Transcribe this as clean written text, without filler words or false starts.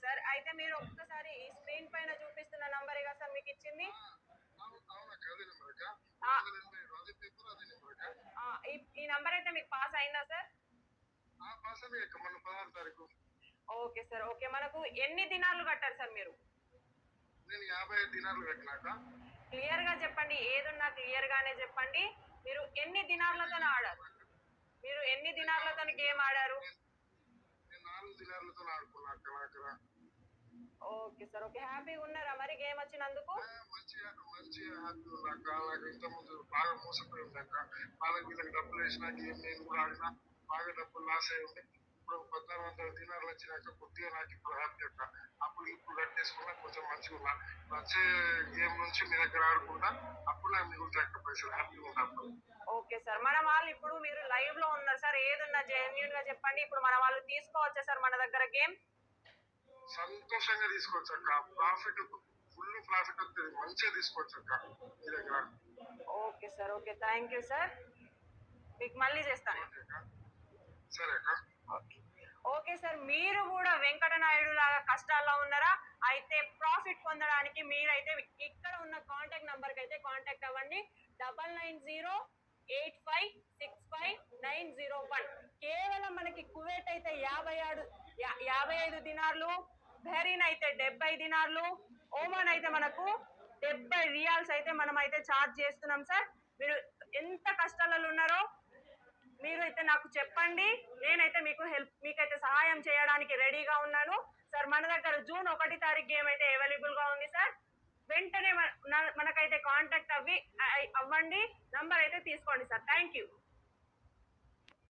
Sir. అయితే మీరు ఒక్కసారి ఈ స్క్రీన్ పైన చూపిస్తున్న నంబరేగా సార్ మీకు ఇచ్చింది? ఈ నంబర్ అయితే మీకు పాస్ అయిందా సార్? Okay sir. ఓకే. మనకు ఎన్ని దినాలు కట్టారు సార్ మీరు? నేను 55 దినాలు కట్టినాక. క్లియర్‌గా చెప్పండి. ఏదున్నా క్లియర్‌గానే చెప్పండి. మీరు ఎన్ని దినార్లతోని ఆడారు? మీరు ఎన్ని దినార్లతోని గేమ్ ఆడారు? నేను 4 దినాలతోని ఆడుకున్నా అక్కడ. Okay sir. ఓకే. హ్యాపీగా ఉన్నారా మరి గేమ్ వచ్చినందుకు? మంచిగా హ్యాపీగా ఉన్నాక. నాకు ఇంతకుముందు బాగా మోసపోయిందక్క. వాళ్ళకి వీళ్ళకి డబ్బులేసినా గేమ్ నేను కూడా ఆడినా బాగా డబ్బులు లాస్ అయ్యి ఉండే. ఇప్పుడు 1400 దినార్లు వచ్చినాక కొద్దిగా నాకు ఇప్పుడు హ్యాపీ అక్క. అప్పుడు ఇప్పుడు కట్టేసుకున్నా కొంచెం మంచిగా ఉన్నా. వచ్చే గేమ్ నుంచి మీ దగ్గర ఆడుకుంటా. అప్పుడు నాకు మిగులుతాయి అక్క పైసలు. హ్యాపీగా ఉంటా అప్పుడు. Okay sir. మన వాళ్ళు ఇప్పుడు మీరు లైవ్‌లో ఉన్నారు సార్. ఏదున్నా జెన్యూన్‌గా చెప్పండి. ఇప్పుడు మన వాళ్ళు తీసుకోవచ్చా సార్ మన దగ్గర గేమ్? సంతోషంగా తీసుకోవచ్చక్క. ప్రాఫిట్ ఫుల్ ప్రాఫిట్ వస్తది. మంచిగా తీసుకోవచ్చక్క మీ దగ్గర. Okay sir. Okay. Thank you sir. మీకు మళ్ళీ చేస్తాను. ఓకే అక్క. సరే అక్క. ఓకే. Okay sir. మీరు కూడా వెంకటనాయుడు లాగా కష్టాల్లో ఉన్నారా? అయితే ప్రాఫిట్ పొందడానికి మీరైతే ఇక్కడ ఉన్న కాంటాక్ట్ నంబర్‌కి అయితే కాంటాక్ట్ అవ్వండి. 9908565901. కేవలం మనకి కువైట్ అయితే 55 దినార్లు, బహ్రెయిన్ అయితే 70 దినార్లు, ఓమాన్ అయితే మనకు 70 రియాల్స్ అయితే మనమైతే చార్జ్ చేస్తున్నాం సార్. మీరు ఎంత కష్టాలలో ఉన్నారో మీరైతే నాకు చెప్పండి. నేనైతే మీకైతే సహాయం చేయడానికి రెడీగా ఉన్నాను సార్. మన దగ్గర జూన్ 1 తారీఖు గేమ్ అయితే అవైలబుల్ గా ఉంది సార్. వెంటనే మనకైతే కాంటాక్ట్ అవ్వండి. నంబర్ అయితే తీసుకోండి సార్. Thank you.